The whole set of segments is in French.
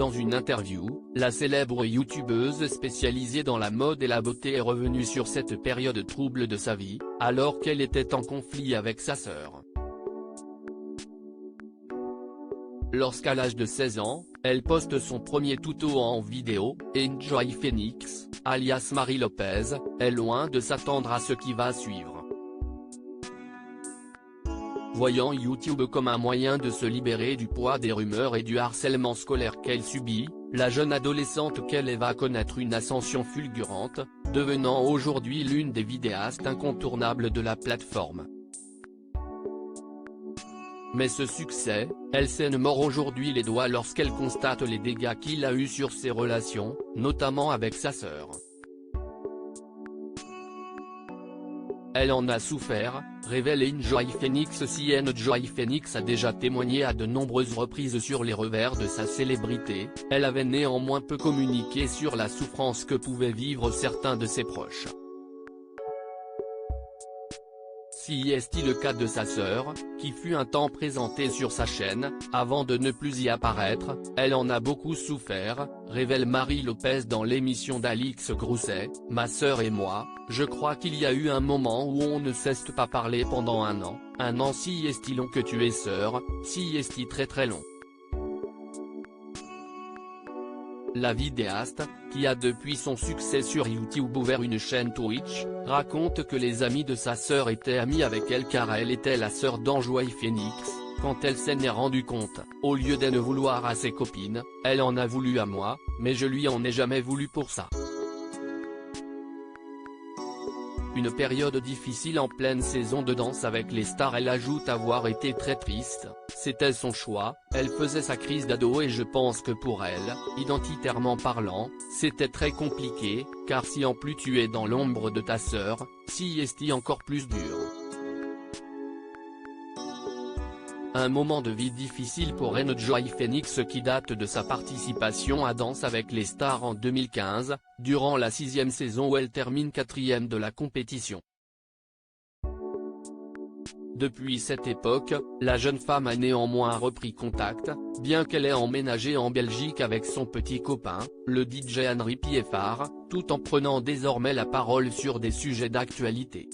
Dans une interview, la célèbre youtubeuse spécialisée dans la mode et la beauté est revenue sur cette période trouble de sa vie, alors qu'elle était en conflit avec sa sœur. Lorsqu'à l'âge de 16 ans, elle poste son premier tuto en vidéo, Enjoy Phoenix, alias Marie Lopez, est loin de s'attendre à ce qui va suivre. Voyant YouTube comme un moyen de se libérer du poids des rumeurs et du harcèlement scolaire qu'elle subit, la jeune adolescente qu'elle va connaître une ascension fulgurante, devenant aujourd'hui l'une des vidéastes incontournables de la plateforme. Mais ce succès, elle s'en mord aujourd'hui les doigts lorsqu'elle constate les dégâts qu'il a eus sur ses relations, notamment avec sa sœur. Elle en a souffert, révèle Enjoy Phoenix. Si Enjoy Phoenix a déjà témoigné à de nombreuses reprises sur les revers de sa célébrité, elle avait néanmoins peu communiqué sur la souffrance que pouvaient vivre certains de ses proches. Si est-il le cas de sa sœur, qui fut un temps présentée sur sa chaîne, avant de ne plus y apparaître, elle en a beaucoup souffert, révèle Marie Lopez dans l'émission d'Alix Grousset, Ma sœur et moi, je crois qu'il y a eu un moment où on ne cesse pas parler pendant un an si est-il long que tu es sœur, si est-il très très long. La vidéaste, qui a depuis son succès sur YouTube ouvert une chaîne Twitch, raconte que les amis de sa sœur étaient amis avec elle car elle était la sœur d'Enjoy Phoenix. Quand elle s'en est rendue compte, au lieu d'en vouloir à ses copines, elle en a voulu à moi, mais je lui en ai jamais voulu pour ça. Une période difficile en pleine saison de Danse avec les stars. Elle ajoute avoir été très triste, c'était son choix, elle faisait sa crise d'ado et je pense que pour elle, identitairement parlant, c'était très compliqué, car si en plus tu es dans l'ombre de ta sœur, si est encore plus dur. Un moment de vie difficile pour Enjoy Phoenix qui date de sa participation à Danse avec les stars en 2015, durant la 6e saison où elle termine 4e de la compétition. Depuis cette époque, la jeune femme a néanmoins repris contact, bien qu'elle ait emménagé en Belgique avec son petit copain, le DJ Henri Pieffard, tout en prenant désormais la parole sur des sujets d'actualité.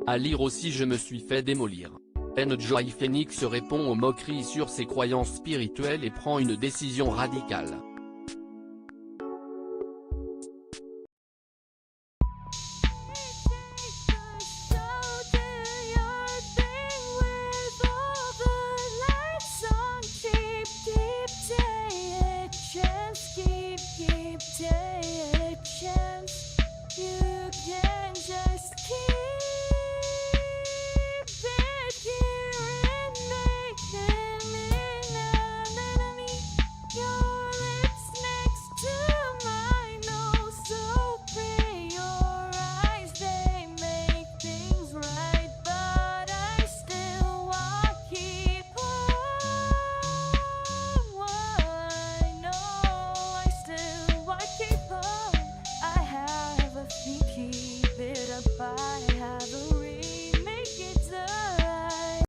À lire aussi: je me suis fait démolir. Enjoy Phoenix répond aux moqueries sur ses croyances spirituelles et prend une décision radicale. Keep